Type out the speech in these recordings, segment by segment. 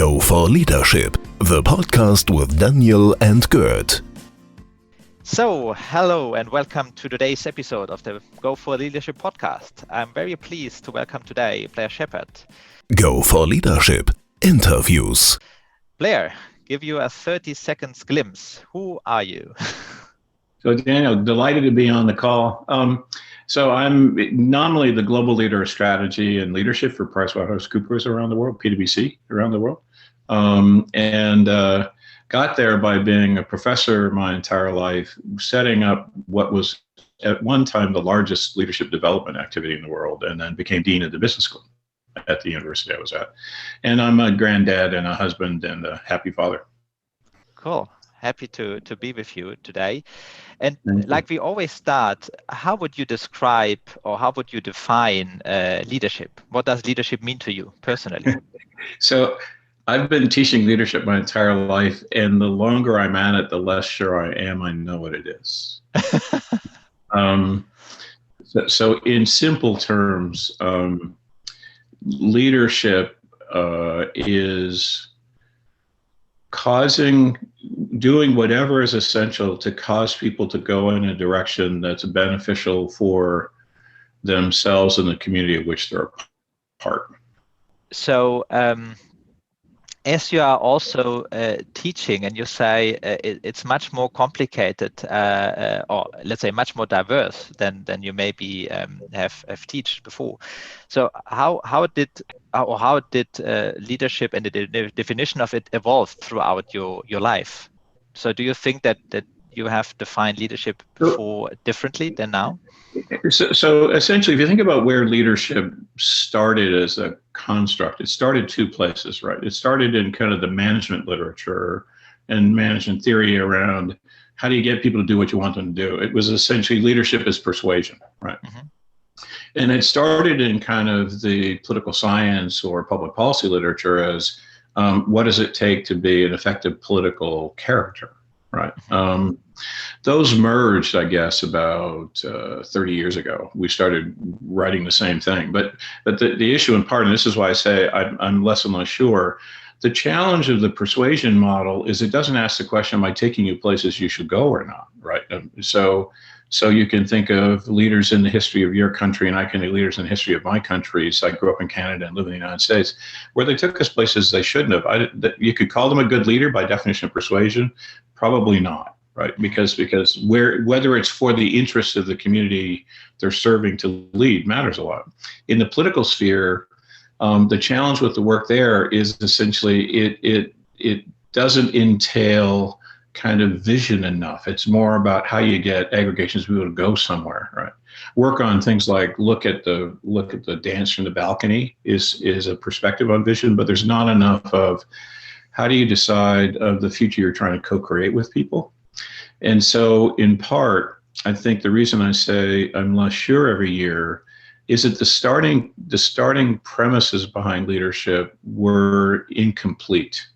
Go for Leadership, the podcast with Daniel and Gert. So, hello and welcome to today's episode of the Go for Leadership podcast. I'm very pleased to welcome today Blair Sheppard. Go for Leadership interviews. Blair, give you a 30 seconds glimpse. Who are you? So Daniel, delighted to be on the call. So I'm nominally the global leader of strategy and leadership for PricewaterhouseCoopers around the world, PwC around the world, and got there by being a professor my entire life, setting up what was at one time the largest leadership development activity in the world, and then became dean of the business school at the university I was at. And I'm a granddad and a husband and a happy father. Cool. Happy to be with you today. And like we always start, how would you describe or how would you define leadership? What does leadership mean to you personally? So I've been teaching leadership my entire life, and the longer I'm at it, the less sure I am I know what it is. So in simple terms, leadership is doing whatever is essential to cause people to go in a direction that's beneficial for themselves and the community of which they're a part. So, as you are also teaching, and you say it's much more complicated, or let's say much more diverse than you maybe have taught before. So how did leadership and the definition of it evolve throughout your life? So do you think that you have defined leadership before differently than now? So essentially, if you think about where leadership started as a construct, it started two places, right? It started in kind of the management literature and management theory around how do you get people to do what you want them to do. It was essentially leadership as persuasion, right? Mm-hmm. And it started in kind of the political science or public policy literature as what does it take to be an effective political character, right? Mm-hmm. Those merged, I guess, about 30 years ago. We started writing the same thing. But the issue in part, and this is why I say I'm less and less sure, the challenge of the persuasion model is it doesn't ask the question, am I taking you places you should go or not, right? So you can think of leaders in the history of your country, and I can do leaders in the history of my country. So I grew up in Canada and live in the United States, where they took us places they shouldn't have. You could call them a good leader by definition of persuasion, probably not. Right, because whether it's for the interests of the community they're serving to lead matters a lot. In the political sphere, the challenge with the work there is essentially it doesn't entail kind of vision enough. It's more about how you get aggregations of people to go somewhere. Right, work on things like look at the dance from the balcony is a perspective on vision, but there's not enough of how do you decide of the future you're trying to co-create with people. And so in part, I think the reason I say I'm less sure every year is that the starting premises behind leadership were incomplete.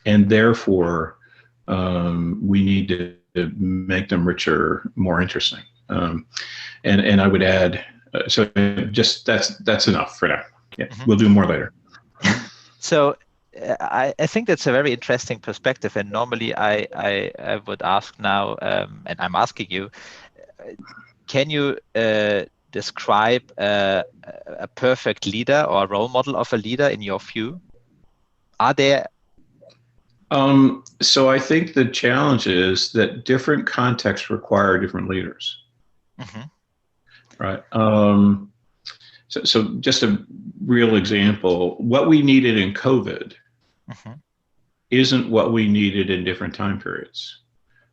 And therefore, we need to make them richer, more interesting. And I would add, so just that's enough for now. Yeah, mm-hmm. We'll do more later. So I think that's a very interesting perspective, and normally I would ask now, and I'm asking you, can you describe a perfect leader or a role model of a leader in your view? Are there? So I think the challenge is that different contexts require different leaders. Mm-hmm. Right. So just a real example, what we needed in COVID mm-hmm. isn't what we needed in different time periods.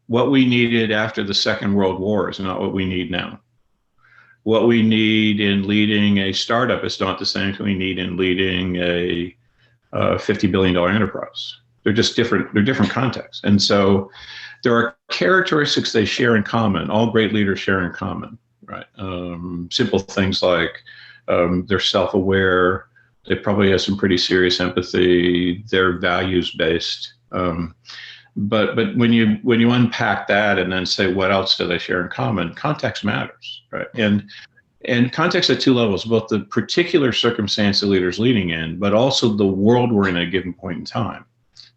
What we needed after the Second World War is not what we need now. What we need in leading a startup is not the same as we need in leading a $50 billion enterprise. They're just different. They're different contexts. And so there are characteristics they share in common. All great leaders share in common, right? Simple things like they're self-aware. They probably have some pretty serious empathy. They're values-based. But when you unpack that and then say what else do they share in common, context matters, right? And context at two levels, both the particular circumstance the leader's leading in, but also the world we're in at a given point in time.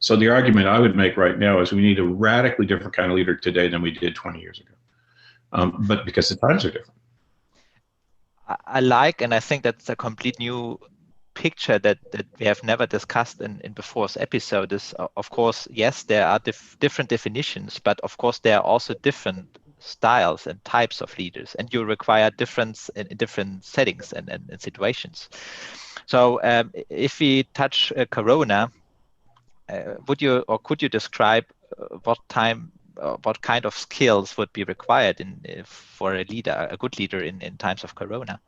So the argument I would make right now is we need a radically different kind of leader today than we did 20 years ago. But because the times are different. I like, and I think that's a complete new picture that we have never discussed in before's episode is, of course, yes, there are different definitions, but of course there are also different styles and types of leaders, and you require difference in different settings and situations. So if we touch Corona, would you or could you describe what kind of skills would be required for a leader, a good leader in times of Corona?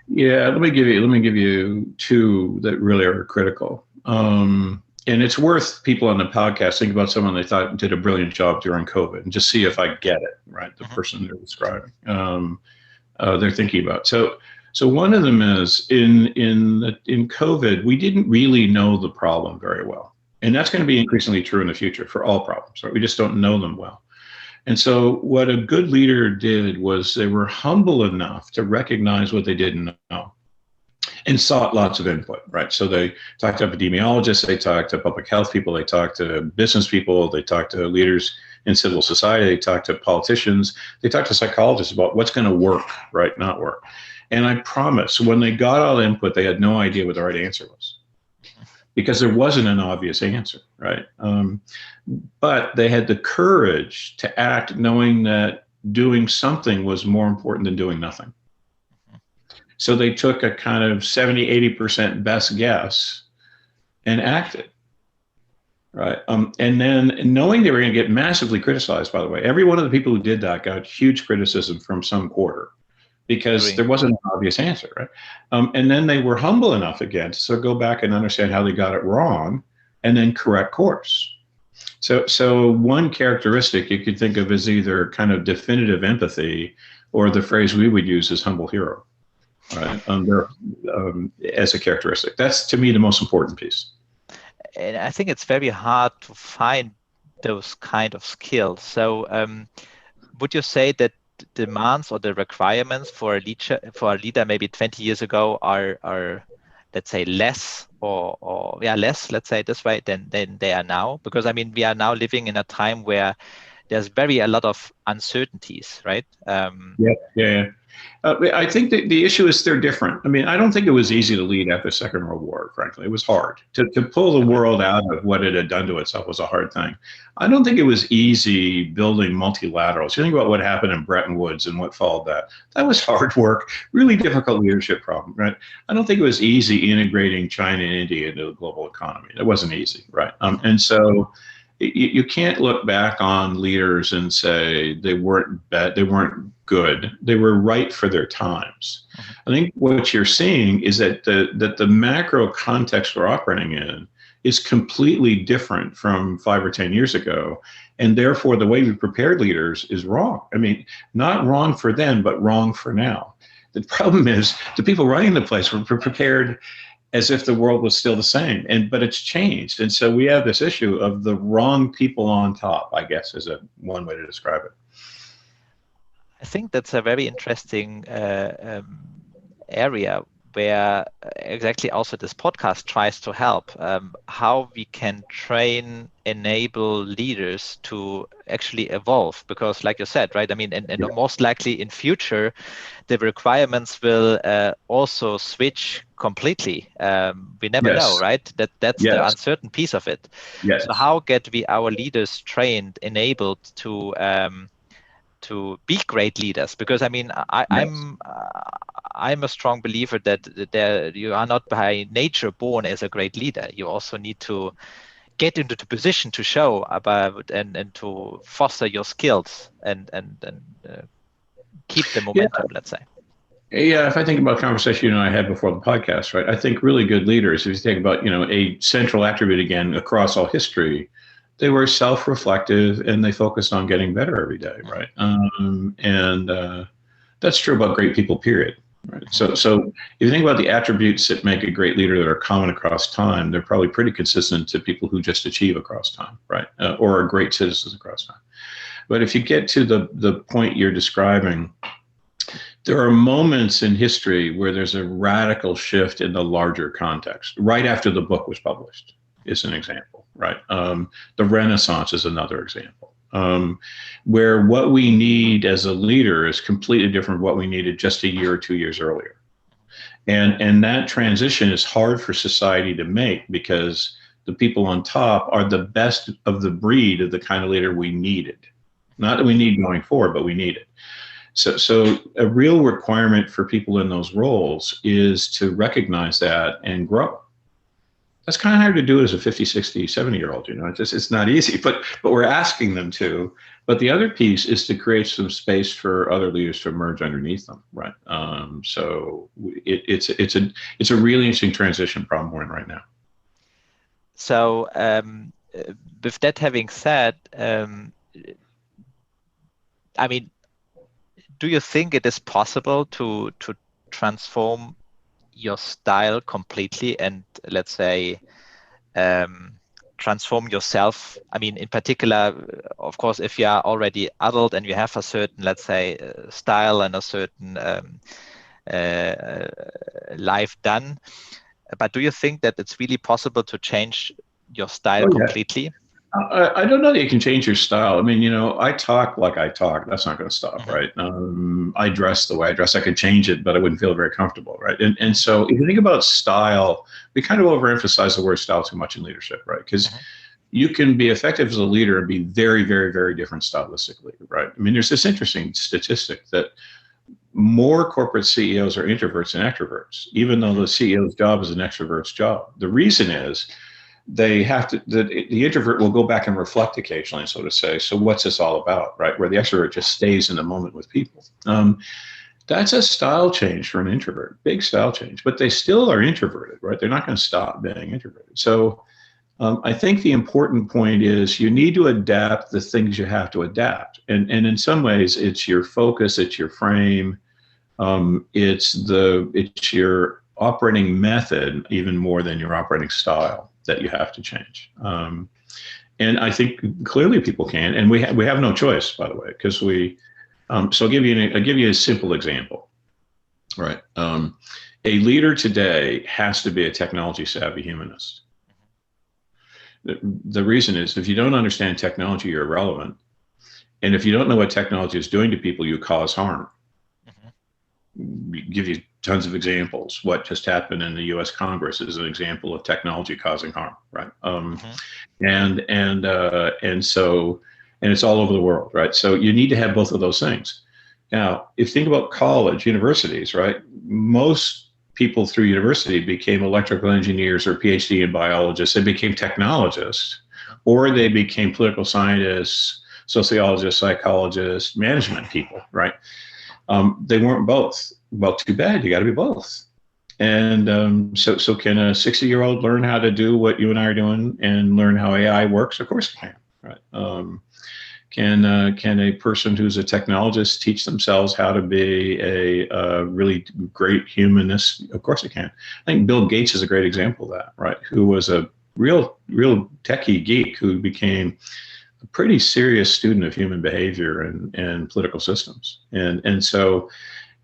Yeah, let me give you two that really are critical. And it's worth people on the podcast think about someone they thought did a brilliant job during COVID and just see if I get it, right? The person they're describing, they're thinking about. So one of them is in COVID, we didn't really know the problem very well. And that's going to be increasingly true in the future for all problems, right? We just don't know them well. And so what a good leader did was they were humble enough to recognize what they didn't know and sought lots of input, right? So they talked to epidemiologists, they talked to public health people, they talked to business people, they talked to leaders in civil society, they talked to politicians, they talked to psychologists about what's going to work, right, not work. And I promise, when they got all the input, they had no idea what the right answer was, because there wasn't an obvious answer, right? But they had the courage to act knowing that doing something was more important than doing nothing. So they took a kind of 70, 80% best guess and acted, right? And then knowing they were going to get massively criticized, by the way, every one of the people who did that got huge criticism from some quarter because there wasn't an obvious answer, right? And then they were humble enough again to sort of go back and understand how they got it wrong and then correct course. So one characteristic you could think of as either kind of definitive empathy or the phrase we would use is humble hero, right? As a characteristic. That's, to me, the most important piece. And I think it's very hard to find those kind of skills. So would you say that demands or the requirements for a leader maybe 20 years ago are let's say less or less, let's say it this way, than they are now? Because I mean, we are now living in a time where there's a lot of uncertainties, right? Yeah. I think that the issue is they're different. I mean, I don't think it was easy to lead after the Second World War, frankly. It was hard. To pull the world out of what it had done to itself was a hard thing. I don't think it was easy building multilaterals. You think about what happened in Bretton Woods and what followed that. That was hard work, really difficult leadership problem, right? I don't think it was easy integrating China and India into the global economy. That wasn't easy, right? And so you can't look back on leaders and say they weren't bad, they weren't good. They were right for their times. I think what you're seeing is that the macro context we're operating in is completely different from 5 or 10 years ago. And therefore, the way we prepared leaders is wrong. I mean, not wrong for then, but wrong for now. The problem is the people running the place were prepared as if the world was still the same, but it's changed. And so we have this issue of the wrong people on top, I guess, is one way to describe it. I think that's a very interesting area where exactly also this podcast tries to help, how we can enable leaders to actually evolve. Because like you said, right, I mean, and most likely in future, the requirements will also switch completely. We never know, right? That's the uncertain piece of it. So how get we our leaders trained, enabled to be great leaders? Because I mean, I'm a strong believer that you are not by nature born as a great leader. You also need to get into the position to show about and to foster your skills and keep the momentum, let's say. Yeah, if I think about conversation you and I had before the podcast, right? I think really good leaders, if you think about, a central attribute again across all history, they were self-reflective and they focused on getting better every day, right? And that's true about great people, period. Right. So if you think about the attributes that make a great leader that are common across time, they're probably pretty consistent to people who just achieve across time, right? Or are great citizens across time. But if you get to the point you're describing, There are moments in history where there's a radical shift in the larger context. Right after the book was published is an example, right? The Renaissance is another example, where what we need as a leader is completely different from what we needed just a year or 2 years earlier. And that transition is hard for society to make because the people on top are the best of the breed of the kind of leader we needed. Not that we need going forward, but we need it. So a real requirement for people in those roles is to recognize that and grow. That's kind of hard to do as a 50, 60, 70-year-old, it's not easy, but we're asking them to. But the other piece is to create some space for other leaders to emerge underneath them, right? So it's a really interesting transition problem we're in right now. So with that having said, I mean, do you think it is possible to transform your style completely and, let's say, transform yourself? I mean, in particular, of course, if you are already adult and you have a certain, let's say, style and a certain life done, but do you think that it's really possible to change your style completely? I don't know that you can change your style. I mean, I talk like I talk. That's not going to stop, right? I dress the way I dress. I could change it, but I wouldn't feel very comfortable, right? And so if you think about style, we kind of overemphasize the word style too much in leadership, right? Because you can be effective as a leader and be very, very, very different stylistically, right? I mean, there's this interesting statistic that more corporate CEOs are introverts than extroverts, even though the CEO's job is an extrovert's job. The reason is they have to, the introvert will go back and reflect occasionally, so to say. So what's this all about, right? Where the extrovert just stays in the moment with people. That's a style change for an introvert, big style change, but they still are introverted, right? They're not going to stop being introverted. So I think the important point is you need to adapt the things you have to adapt. And in some ways it's your focus, it's your frame, it's your operating method even more than your operating style that you have to change. And I think clearly people can, and we have no choice, by the way, because so I'll give you a simple example, right? A leader today has to be a technology savvy humanist. The reason is if you don't understand technology, you're irrelevant. And if you don't know what technology is doing to people, you cause harm. Give you tons of examples. What just happened in the U.S. Congress is an example of technology causing harm, right? And it's all over the world, right? So you need to have both of those things. Now, if you think about college, universities, right? Most people through university became electrical engineers or PhD in biologists. They became technologists, or they became political scientists, sociologists, psychologists, management people, right? They weren't both. Well, too bad. You got to be both. And so can a 60-year-old learn how to do what you and I are doing and learn how AI works? Of course it can, right? Can a person who's a technologist teach themselves how to be a really great humanist? Of course it can. I think Bill Gates is a great example of that, right? Who was a real techie geek who became a pretty serious student of human behavior and political systems. And so,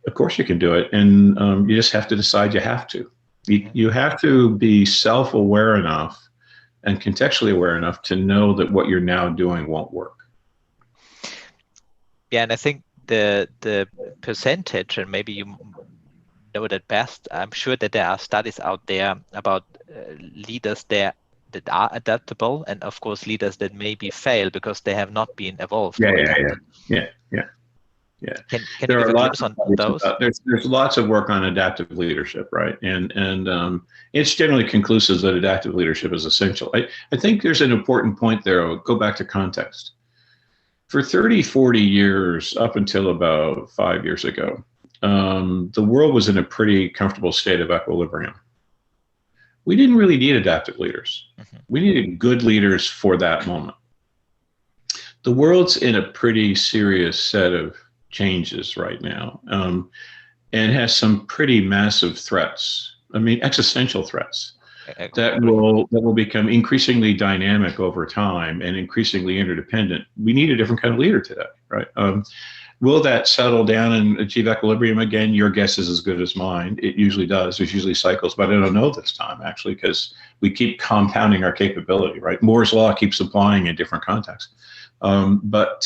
of course you can do it. And you just have to decide you have to. You have to be self-aware enough and contextually aware enough to know that what you're now doing won't work. Yeah, and I think the percentage, and maybe you know that best, I'm sure that there are studies out there about leaders that are adaptable, and of course leaders that maybe fail because they have not been evolved. Yeah. Can you give a glimpse on those? There's lots of work on adaptive leadership, right? And it's generally conclusive that adaptive leadership is essential. I think there's an important point there. I'll go back to context. For 30, 40 years, up until about 5 years ago, the world was in a pretty comfortable state of equilibrium. We didn't really need adaptive leaders. We needed good leaders for that moment. The world's in a pretty serious set of changes right now, and has some pretty massive threats. I mean, existential threats that will become increasingly dynamic over time and increasingly interdependent. We need a different kind of leader today, right? Will that settle down and achieve equilibrium again? Your guess is as good as mine. It usually does. There's usually cycles, but I don't know this time, actually, because we keep compounding our capability, right? Moore's law keeps applying in different contexts. But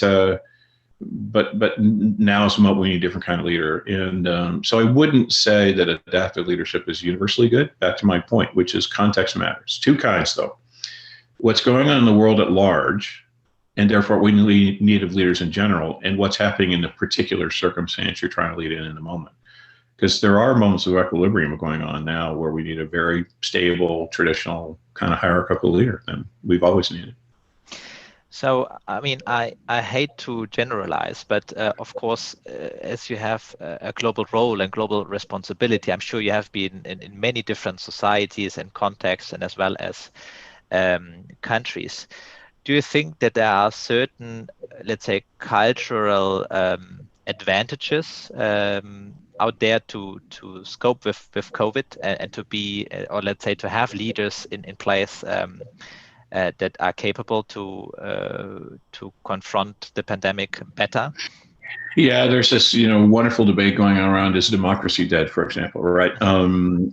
now is the moment we need a different kind of leader. And so I wouldn't say that adaptive leadership is universally good. Back to my point, which is context matters. Two kinds, though. What's going on in the world at large, and therefore we need of leaders in general, and what's happening in the particular circumstance you're trying to lead in the moment. Because there are moments of equilibrium going on now where we need a very stable, traditional kind of hierarchical leader than we've always needed. So, I mean, I hate to generalize, but of course, as you have a global role and global responsibility, I'm sure you have been in many different societies and contexts, and as well as countries. Do you think that there are certain, let's say, cultural advantages out there to scope with COVID and to be, or let's say, to have leaders in place that are capable to confront the pandemic better? Yeah, there's this wonderful debate going on around, is democracy dead, for example, right? And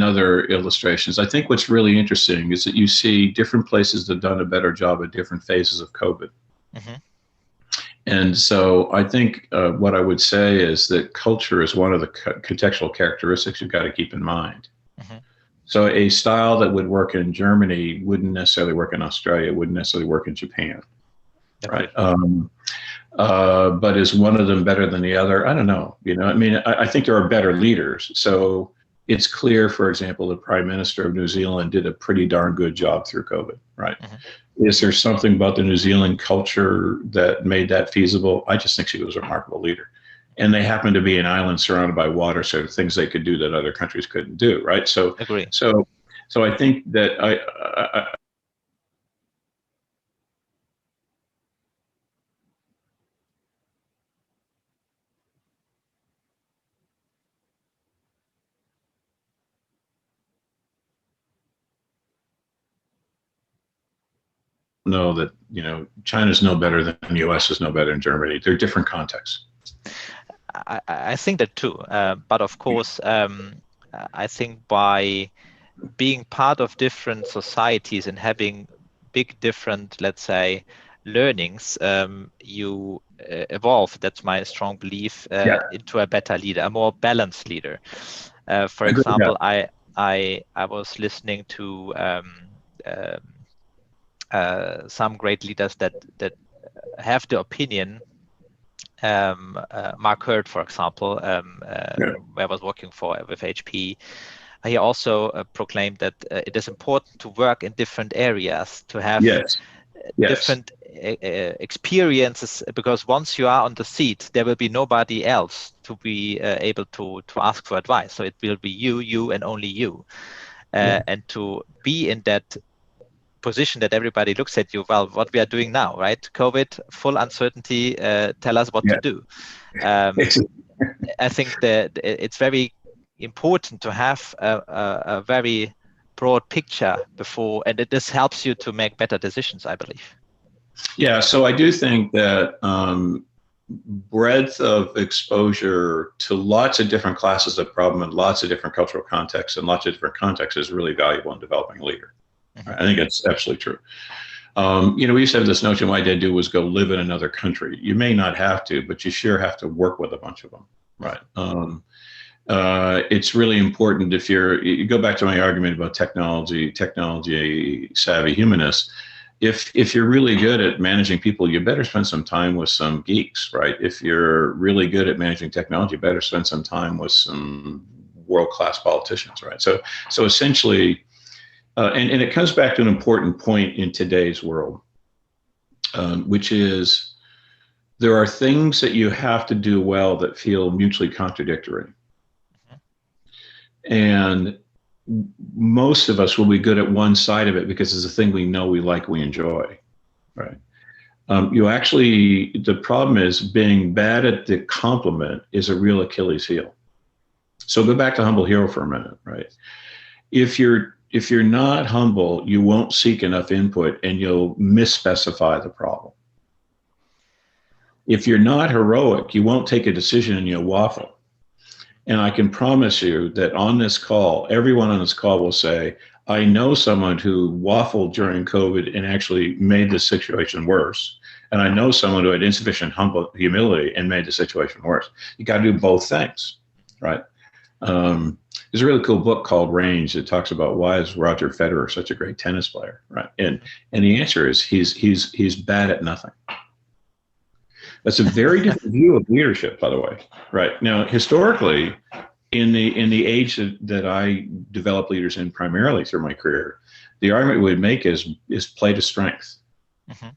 other illustrations. I think what's really interesting is that you see different places that have done a better job at different phases of COVID. Mm-hmm. And so I think what I would say is that culture is one of the contextual characteristics you've got to keep in mind. Mm-hmm. So a style that would work in Germany wouldn't necessarily work in Australia, wouldn't necessarily work in Japan, right? But is one of them better than the other? I don't know. I mean, I think there are better leaders. So it's clear, for example, the Prime Minister of New Zealand did a pretty darn good job through COVID, right? Mm-hmm. Is there something about the New Zealand culture that made that feasible? I just think she was a remarkable leader. And they happen to be an island surrounded by water, so things they could do that other countries couldn't do, right? So, agree. So I think that I know that China's no better than the US is no better than Germany. They're different contexts. I think that too, but of course, I think by being part of different societies and having big different, let's say, learnings, you evolve. That's my strong belief into a better leader, a more balanced leader. For example, I was listening to some great leaders that have the opinion. Mark Hurd, for example, where I was working with HP, he also proclaimed that it is important to work in different areas, to have different experiences, because once you are on the seat, there will be nobody else to be able to ask for advice. So it will be you, and only you. And to be in that position that everybody looks at you, well, what we are doing now, right? COVID, full uncertainty, tell us what to do. I think that it's very important to have a very broad picture before, and this helps you to make better decisions, I believe. Yeah, so I do think that breadth of exposure to lots of different classes of problem and lots of different cultural contexts and lots of different contexts is really valuable in developing a leader. I think it's absolutely true. We used to have this notion, what I did do was go live in another country. You may not have to, but you sure have to work with a bunch of them, right? It's really important if you go back to my argument about technology savvy humanists. If you're really good at managing people, you better spend some time with some geeks, right? If you're really good at managing technology, you better spend some time with some world-class politicians, right? So essentially, and it comes back to an important point in today's world, which is there are things that you have to do well that feel mutually contradictory. And most of us will be good at one side of it because it's a thing we know, we like, we enjoy, right? The problem is being bad at the complement is a real Achilles heel. So go back to humble hero for a minute, right? If you're not humble, you won't seek enough input and you'll misspecify the problem. If you're not heroic, you won't take a decision and you'll waffle. And I can promise you that on this call, everyone on this call will say, I know someone who waffled during COVID and actually made the situation worse. And I know someone who had insufficient humility and made the situation worse. You got to do both things, right? There's a really cool book called Range that talks about why is Roger Federer such a great tennis player, right? And the answer is he's bad at nothing. That's a very different view of leadership, by the way, right? Now, historically, in the age that I developed leaders in primarily through my career, the argument we would make is play to strength. Mm-hmm.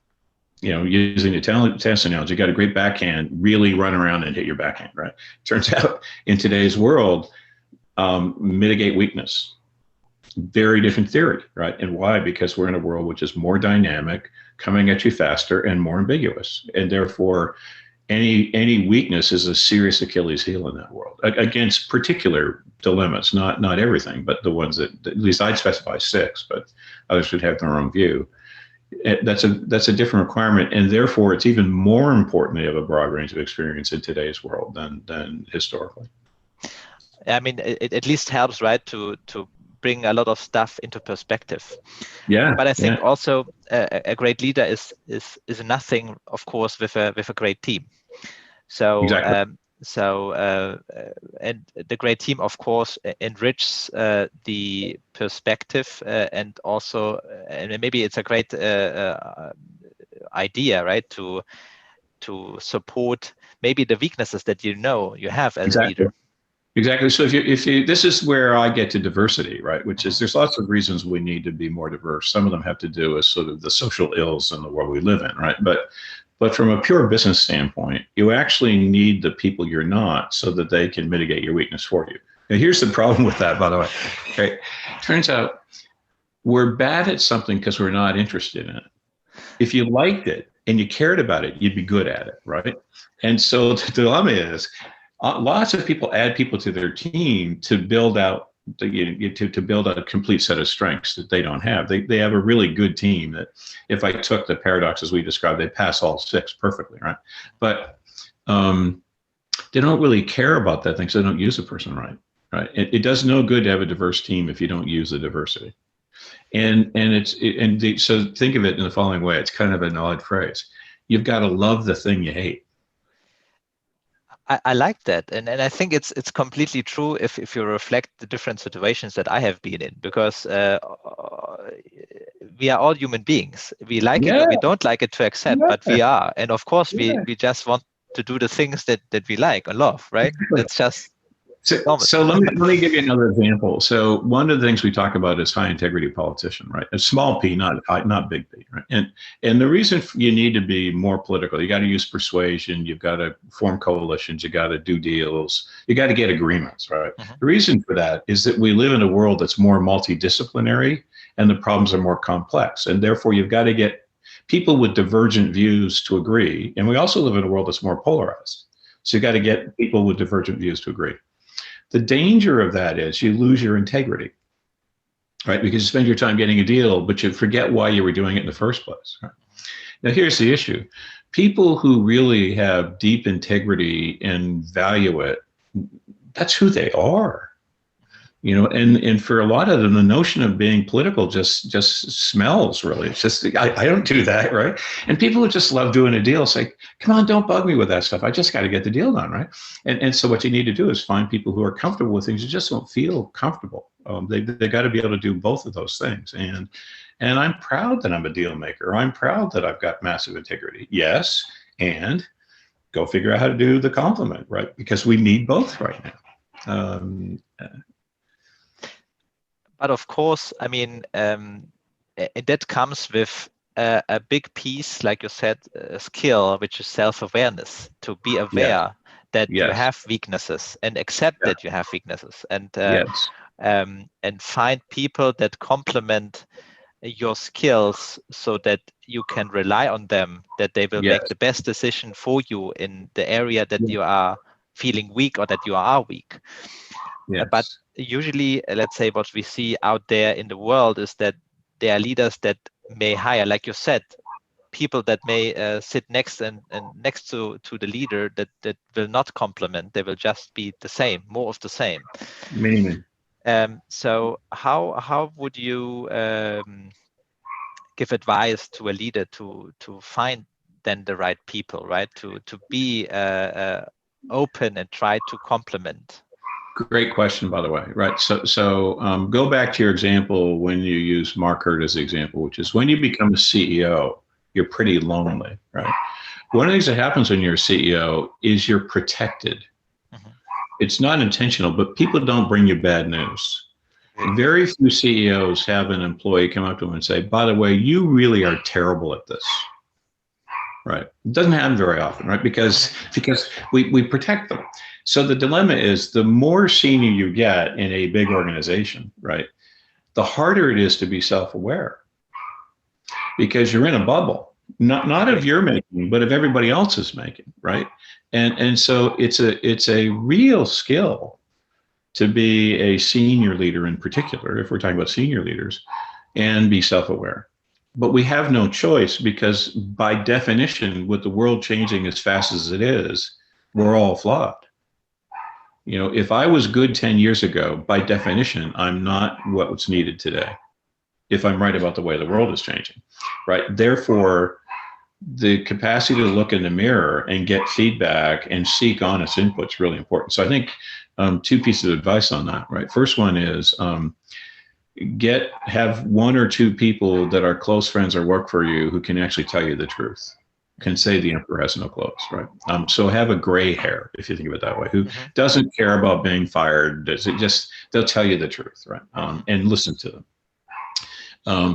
You know, using the tennis analogy, you got a great backhand, really run around and hit your backhand, right? Turns out in today's world, mitigate weakness. Very different theory, right? And why? Because we're in a world which is more dynamic, coming at you faster and more ambiguous. And therefore, any weakness is a serious Achilles heel in that world against particular dilemmas, not everything, but the ones that at least I'd specify 6, but others would have their own view. That's a different requirement, and therefore it's even more important to have a broad range of experience in today's world than historically. I mean, it at least helps, right, to bring a lot of stuff into perspective. Yeah. But I think also a great leader is nothing, of course, with a great team. So exactly. And the great team, of course, enriches the perspective and also, and maybe it's a great idea, right, to support maybe the weaknesses that you have as a leader. Exactly. So if you, this is where I get to diversity, right? Which is, there's lots of reasons we need to be more diverse. Some of them have to do with sort of the social ills in the world we live in, right? But from a pure business standpoint, you actually need the people you're not so that they can mitigate your weakness for you. Now, here's the problem with that, by the way. Okay. Turns out we're bad at something because we're not interested in it. If you liked it and you cared about it, you'd be good at it, right? And so the dilemma is, lots of people add people to their team to build out to build out a complete set of strengths that they don't have. They have a really good team that, if I took the paradoxes we described, they pass all 6 perfectly, right? But they don't really care about that thing, so they don't use the person right. It does no good to have a diverse team if you don't use the diversity. So think of it in the following way. It's kind of an odd phrase. You've got to love the thing you hate. I like that, and I think it's completely true if you reflect the different situations that I have been in, because we are all human beings. We like it or we don't like it to accept, but we are, and of course we just want to do the things that we like and love, right? That's just so let me give you another example. So one of the things we talk about is high integrity politician, right? A small p, not big P, right? And the reason you need to be more political, you got to use persuasion, you've got to form coalitions, you got to do deals, you got to get agreements, right? Mm-hmm. The reason for that is that we live in a world that's more multidisciplinary and the problems are more complex, and therefore you've got to get people with divergent views to agree. And we also live in a world that's more polarized, so you got to get people with divergent views to agree. The danger of that is you lose your integrity, right? Because you spend your time getting a deal, but you forget why you were doing it in the first place. Right? Now, here's the issue. People who really have deep integrity and value it, that's who they are. You know, and for a lot of them, the notion of being political just smells, really. It's just, I don't do that, right? And people who just love doing a deal say, come on, don't bug me with that stuff. I just got to get the deal done, right? And so what you need to do is find people who are comfortable with things. You just don't feel comfortable. They got to be able to do both of those things. And I'm proud that I'm a deal maker. I'm proud that I've got massive integrity. Yes, and go figure out how to do the complement, right? Because we need both right now. But of course, I mean, that comes with a big piece, like you said, a skill, which is self-awareness, to be aware that you have weaknesses and accept that you have weaknesses, and find people that complement your skills so that you can rely on them, that they will make the best decision for you in the area that you are feeling weak or that you are weak. But usually, let's say what we see out there in the world is that there are leaders that may hire, like you said, people that may sit next and next to the leader that will not complement. They will just be the same, more of the same. Meaning. So how would you give advice to a leader to find then the right people, right? To be open and try to complement. Great question, by the way. Right. So go back to your example when you use Mark Hurt as the example, which is when you become a CEO, you're pretty lonely, right? One of the things that happens when you're a CEO is you're protected. Mm-hmm. It's not intentional, but people don't bring you bad news. Very few CEOs have an employee come up to them and say, by the way, you really are terrible at this. Right. It doesn't happen very often, right? Because we protect them. So the dilemma is the more senior you get in a big organization, right, the harder it is to be self-aware because you're in a bubble, not of your making, but of everybody else's making, right? And so it's a real skill to be a senior leader in particular, if we're talking about senior leaders, and be self-aware. But we have no choice because by definition, with the world changing as fast as it is, we're all flawed. You know, if I was good 10 years ago, by definition, I'm not what's needed today, if I'm right about the way the world is changing, right? Therefore, the capacity to look in the mirror and get feedback and seek honest input is really important. So I think two pieces of advice on that, right? First one is have one or two people that are close friends or work for you who can actually tell you the truth, can say the emperor has no clothes, right? So have a gray hair, if you think of it that way, who doesn't care about being fired. They'll tell you the truth, right? And listen to them.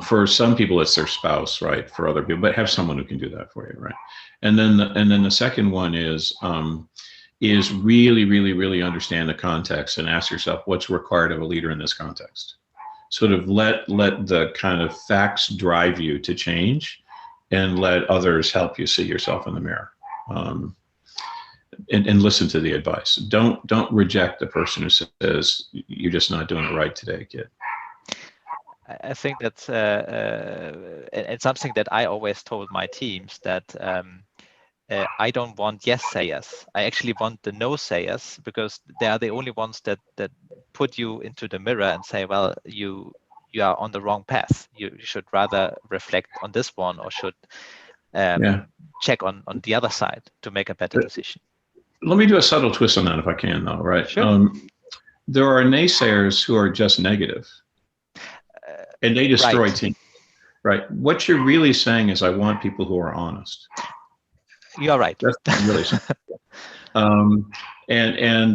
For some people, it's their spouse, right? For other people, but have someone who can do that for you, right? And then the second one is really, really, really understand the context and ask yourself what's required of a leader in this context. Sort of let the kind of facts drive you to change, and let others help you see yourself in the mirror, and listen to the advice. Don't reject the person who says you're just not doing it right today, kid. I think that's it's something that I always told my teams that I don't want yes sayers. I actually want the no sayers, because they are the only ones that put you into the mirror and say, well, you are on the wrong path. You should rather reflect on this one, or should check on the other side to make a better decision. Let me do a subtle twist on that if I can, though, right? Sure. There are naysayers who are just negative, and they destroy teams, right? What you're really saying is, I want people who are honest. You're right. That's really simple. And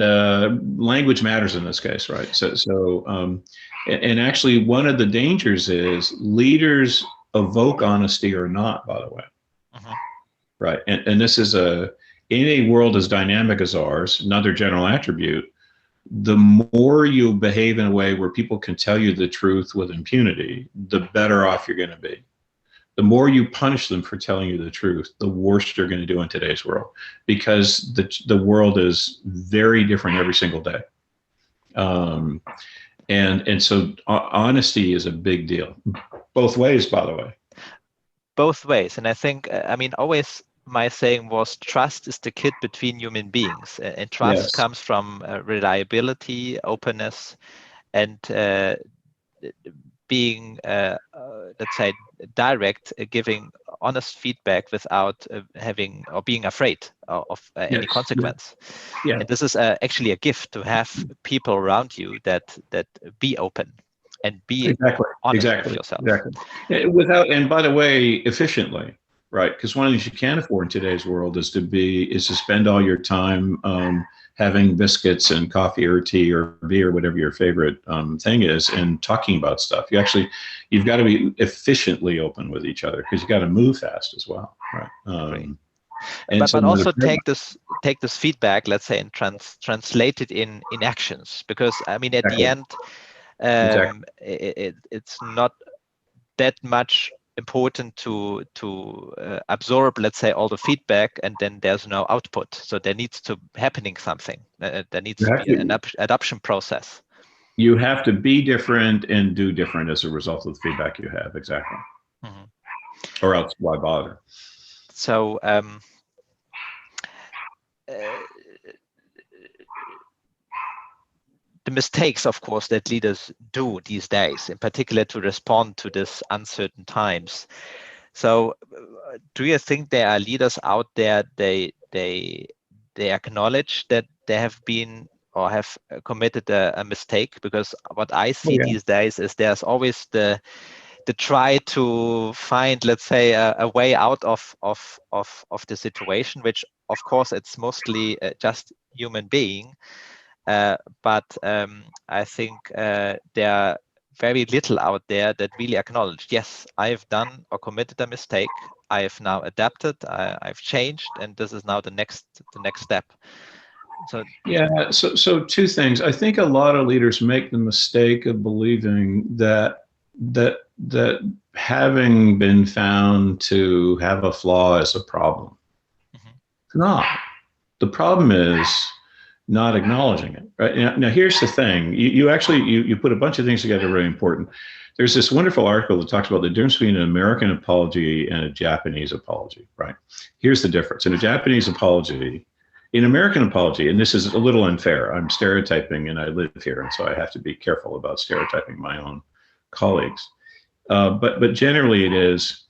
language matters in this case, right? So and actually one of the dangers is leaders evoke honesty or not, by the way. Right. And this is in a world as dynamic as ours, another general attribute, the more you behave in a way where people can tell you the truth with impunity, the better off you're going to be. The more you punish them for telling you the truth, the worse you're going to do in today's world, because the world is very different every single day. And so honesty is a big deal, both ways, by the way. Both ways. And I think, always my saying was, trust is the kid between human beings. And trust comes from reliability, openness, and being, let's say, direct, giving honest feedback without having or being afraid of any consequence. Yeah. And this is actually a gift, to have people around you that be open and be honest with yourself. Exactly. And by the way, efficiently, right? Because one of the things you can't afford in today's world is to spend all your time having biscuits and coffee or tea or beer, whatever your favorite thing is, and talking about stuff. You've got to be efficiently open with each other, because you got to move fast as well, right? But also take this feedback, let's say, and translate it in actions, because at the end, it's not that much important to absorb, let's say, all the feedback, and then there's no output. So there needs to happening something. There needs to be an adoption process. You have to be different and do different as a result of the feedback you have. Exactly. Or else why bother? So the mistakes, of course, that leaders do these days, in particular to respond to this uncertain times. So do you think there are leaders out there, they acknowledge that they have been or have committed a mistake? Because what I see these days is there's always the try to find, let's say, a way out of the situation, which of course it's mostly just human being. But I think there are very little out there that really acknowledge, yes, I've done or committed a mistake. I have now adapted. I've changed, and this is now the next step. So yeah, so two things. I think a lot of leaders make the mistake of believing that having been found to have a flaw is a problem. It's not. The problem is not acknowledging it. Right now, here's the thing: you actually put a bunch of things together really important. There's this wonderful article that talks about the difference between an American apology and a Japanese apology. Right? Here's the difference: in a Japanese apology, in American apology, and this is a little unfair. I'm stereotyping, and I live here, and so I have to be careful about stereotyping my own colleagues. But generally, it is.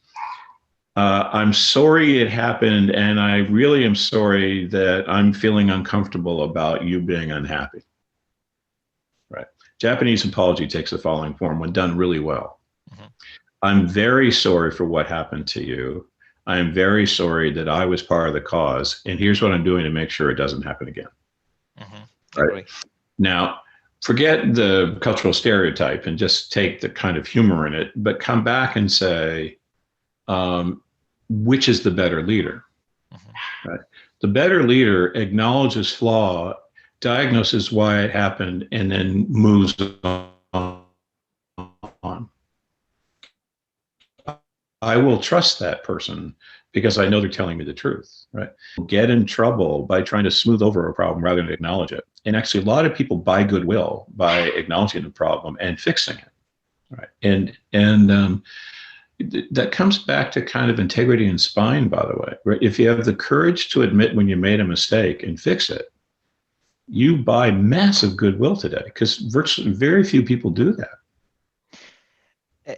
I'm sorry it happened, and I really am sorry that I'm feeling uncomfortable about you being unhappy. Right? Japanese apology takes the following form when done really well. I'm very sorry for what happened to you. I am very sorry that I was part of the cause, and here's what I'm doing to make sure it doesn't happen again. Right? Now, forget the cultural stereotype and just take the kind of humor in it, but come back and say, which is the better leader? Right? The better leader acknowledges flaw, diagnoses why it happened, and then moves on. I will trust that person because I know they're telling me the truth, right? Get in trouble by trying to smooth over a problem rather than acknowledge it. And actually, a lot of people buy goodwill by acknowledging the problem and fixing it, right? And that comes back to kind of integrity and spine, by the way, right? If you have the courage to admit when you made a mistake and fix it, you buy massive goodwill today because virtually very few people do that.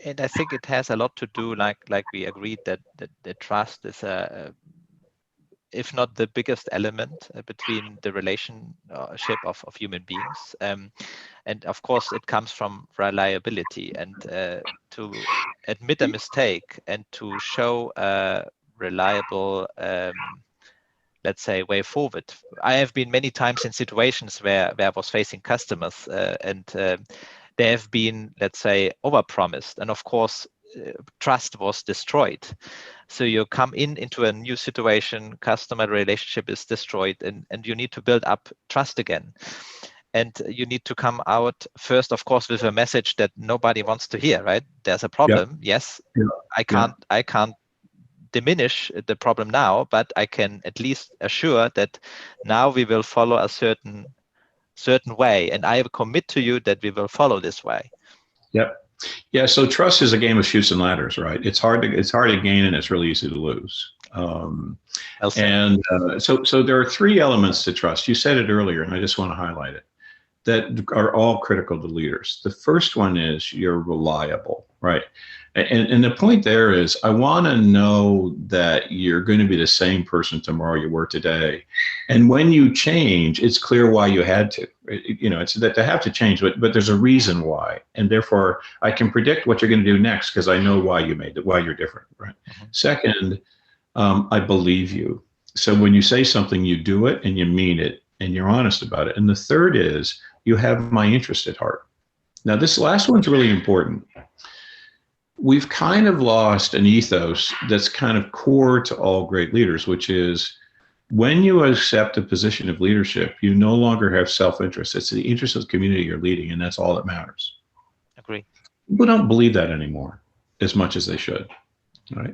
And I think it has a lot to do, like we agreed, that the trust is if not the biggest element between the relationship of human beings. And of course, it comes from reliability, and to admit a mistake and to show a reliable, let's say, way forward. I have been many times in situations where I was facing customers and they have been, let's say, overpromised. And of course, trust was destroyed. So you come into a new situation, customer relationship is destroyed, and you need to build up trust again. And you need to come out first, of course, with a message that nobody wants to hear, right? There's a problem. Yeah. Yes, yeah. I can't diminish the problem now, but I can at least assure that now we will follow a certain way, and I commit to you that we will follow this way. Yep. Yeah. So trust is a game of chutes and ladders, right? It's hard to gain, and it's really easy to lose. So there are three elements to trust. You said it earlier, and I just want to highlight it, that are all critical to leaders. The first one is you're reliable, right? And the point there is, I want to know that you're going to be the same person tomorrow you were today. And when you change, it's clear why you had to. It's that they have to change, but there's a reason why. And therefore, I can predict what you're going to do next because I know why you made it, why you're different, right? Mm-hmm. Second, I believe you. So when you say something, you do it and you mean it and you're honest about it. And the third is you have my interest at heart. Now, this last one's really important. We've kind of lost an ethos that's kind of core to all great leaders, which is when you accept a position of leadership, you no longer have self-interest. It's the interest of the community you're leading, and that's all that matters. Agree. People don't believe that anymore as much as they should, right?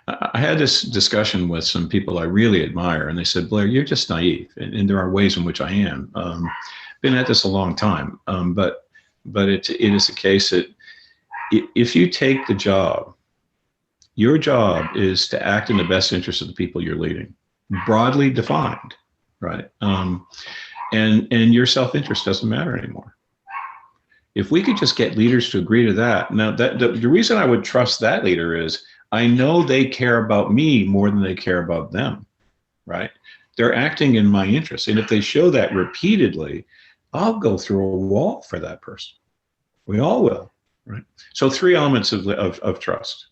I had this discussion with some people I really admire, and they said, Blair, you're just naive. And there are ways in which I am. Been at this a long time, but it is a case that if you take the job, Your job is to act in the best interest of the people you're leading, broadly defined, right? And your self-interest doesn't matter anymore. If we could just get leaders to agree to that. Now, the reason I would trust that leader is I know they care about me more than they care about them, right? They're acting in my interest. And if they show that repeatedly, I'll go through a wall for that person. We all will, right? So 3 elements of trust,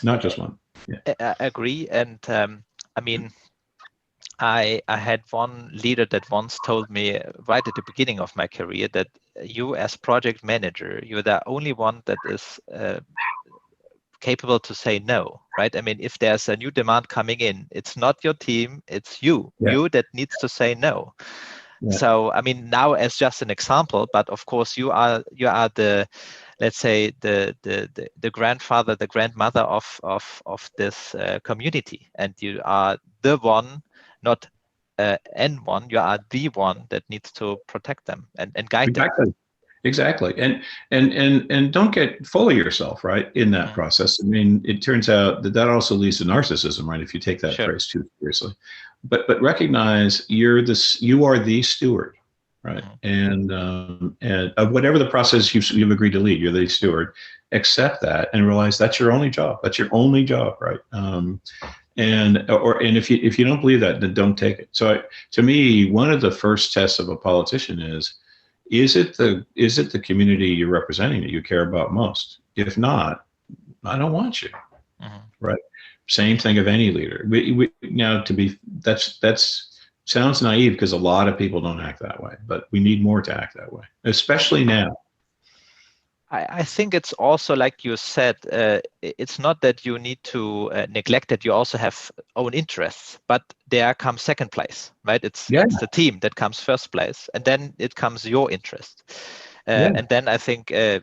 not just one. Yeah. I agree. And I mean, I had one leader that once told me right at the beginning of my career that you as project manager, you're the only one that is capable to say no, right? I mean, if there's a new demand coming in, it's not your team, it's you that needs to say no. Yeah. So, I mean, now as just an example, but of course you are the, let's say the grandfather, the grandmother of this community, and you are the one, not N1, you are the one that needs to protect them and guide them. Exactly. And don't get full of yourself, right, in that process. I mean, it turns out that also leads to narcissism, right, if you take that phrase too seriously. But recognize you are the steward, right? And of whatever the process you've agreed to lead, you're the steward. Accept that and realize that's your only job. That's your only job, right? And if you don't believe that, then don't take it. So to me, one of the first tests of a politician is it the community you're representing that you care about most? If not, I don't want you, right? Same thing of any leader. That's sounds naive because a lot of people don't act that way, but we need more to act that way, especially now. I think it's also, like you said, it's not that you need to neglect that you also have own interests, but there comes second place, right? It's the team that comes first place, and then it comes your interest. And then I think you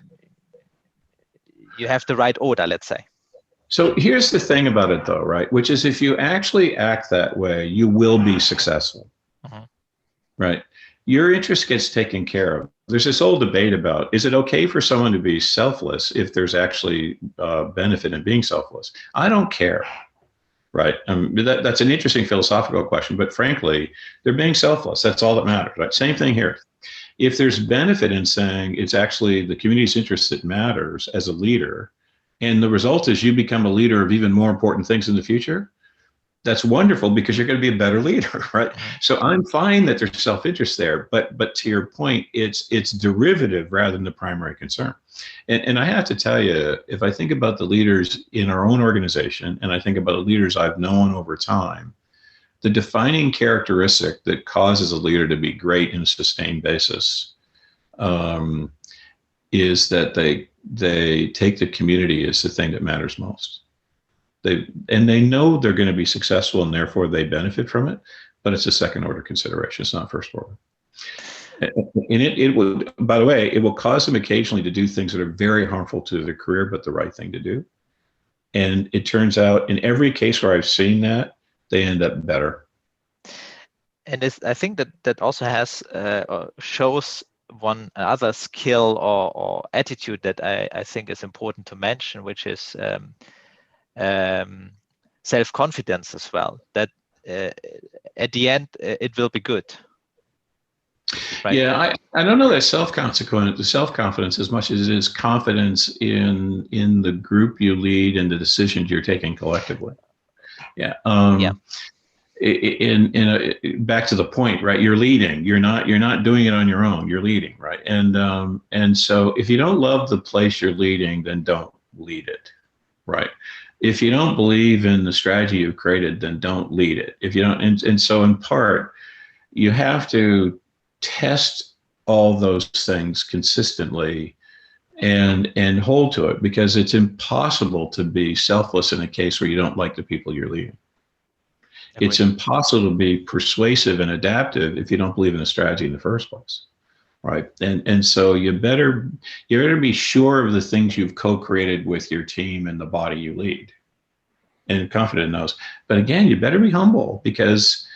have the right order, let's say. So here's the thing about it though, right? Which is if you actually act that way, you will be successful, right? Your interest gets taken care of. There's this old debate about, is it okay for someone to be selfless if there's actually benefit in being selfless? I don't care, right? That's an interesting philosophical question, but frankly, they're being selfless. That's all that matters, right? Same thing here. If there's benefit in saying it's actually the community's interest that matters as a leader, and the result is you become a leader of even more important things in the future, that's wonderful because you're going to be a better leader, right? So I'm fine that there's self-interest there, but to your point, it's derivative rather than the primary concern. And I have to tell you, if I think about the leaders in our own organization, and I think about the leaders I've known over time, the defining characteristic that causes a leader to be great in a sustained basis is that they take the community as the thing that matters most. They know they're going to be successful and therefore they benefit from it, but it's a second order consideration. It's not first order. And it will, by the way, it will cause them occasionally to do things that are very harmful to their career, but the right thing to do. And it turns out in every case where I've seen that, they end up better. And I think that also has shows one other skill or attitude that I think is important to mention, which is self-confidence as well, that at the end it will be good, right? Yeah, I don't know that self-confidence as much as it is confidence in the group you lead and the decisions you're taking collectively. Back to the point, right? You're leading. You're not doing it on your own. You're leading, right? And so if you don't love the place you're leading, then don't lead it, right? If you don't believe in the strategy you've created, then don't lead it. If you don't, and so in part, you have to test all those things consistently and hold to it, because it's impossible to be selfless in a case where you don't like the people you're leading. It's impossible to be persuasive and adaptive if you don't believe in the strategy in the first place, right? And so you better be sure of the things you've co-created with your team and the body you lead, and confident in those. But again, you better be humble, because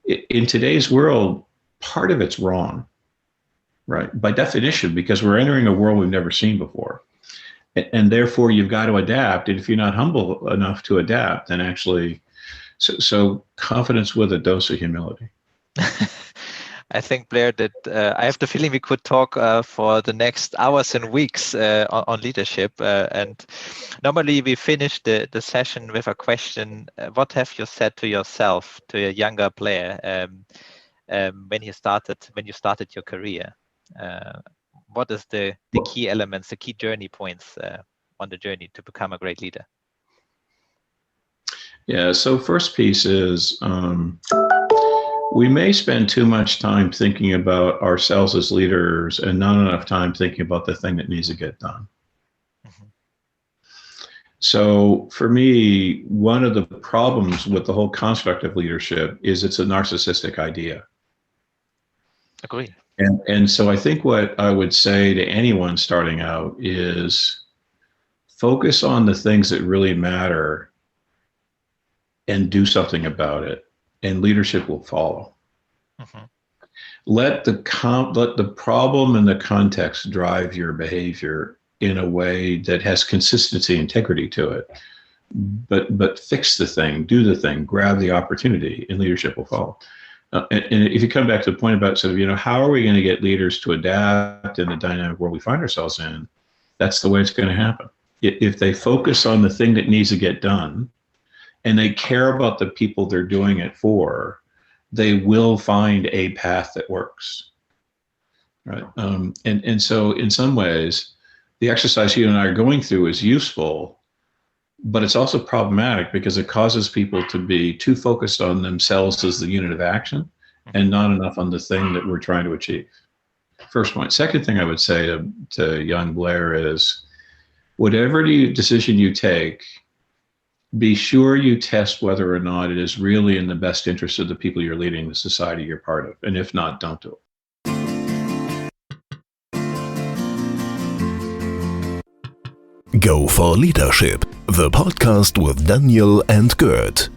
in today's world, part of it's wrong, right? By definition, because we're entering a world we've never seen before. And therefore you've got to adapt. And if you're not humble enough to adapt, then actually, so confidence with a dose of humility. I think, Blair, that I have the feeling we could talk for the next hours and weeks on leadership. And normally we finish the session with a question. What have you said to yourself, to a younger Blair, when you started your career? What is the key elements, the key journey points on the journey to become a great leader? Yeah, so first piece is we may spend too much time thinking about ourselves as leaders and not enough time thinking about the thing that needs to get done. Mm-hmm. So for me, one of the problems with the whole construct of leadership is it's a narcissistic idea. Agreed. And so I think what I would say to anyone starting out is focus on the things that really matter and do something about it, and leadership will follow. Mm-hmm. Let the problem and the context drive your behavior in a way that has consistency, integrity to it. But fix the thing, do the thing, grab the opportunity, and leadership will follow. And if you come back to the point about sort of, how are we going to get leaders to adapt in the dynamic world we find ourselves in? That's the way it's going to happen. If they focus on the thing that needs to get done, and they care about the people they're doing it for, they will find a path that works, right? And so in some ways, the exercise you and I are going through is useful, but it's also problematic because it causes people to be too focused on themselves as the unit of action and not enough on the thing that we're trying to achieve. First point. Second thing I would say to young Blair is, whatever decision you take, be sure you test whether or not it is really in the best interest of the people you're leading, the society you're part of. And if not, don't do it. Go for Leadership, the podcast with Daniel and Gert.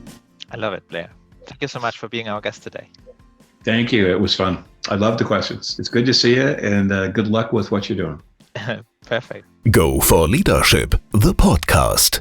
I love it, Blair. Thank you so much for being our guest today. Thank you. It was fun. I love the questions. It's good to see you, and good luck with what you're doing. Perfect. Go for Leadership, the podcast.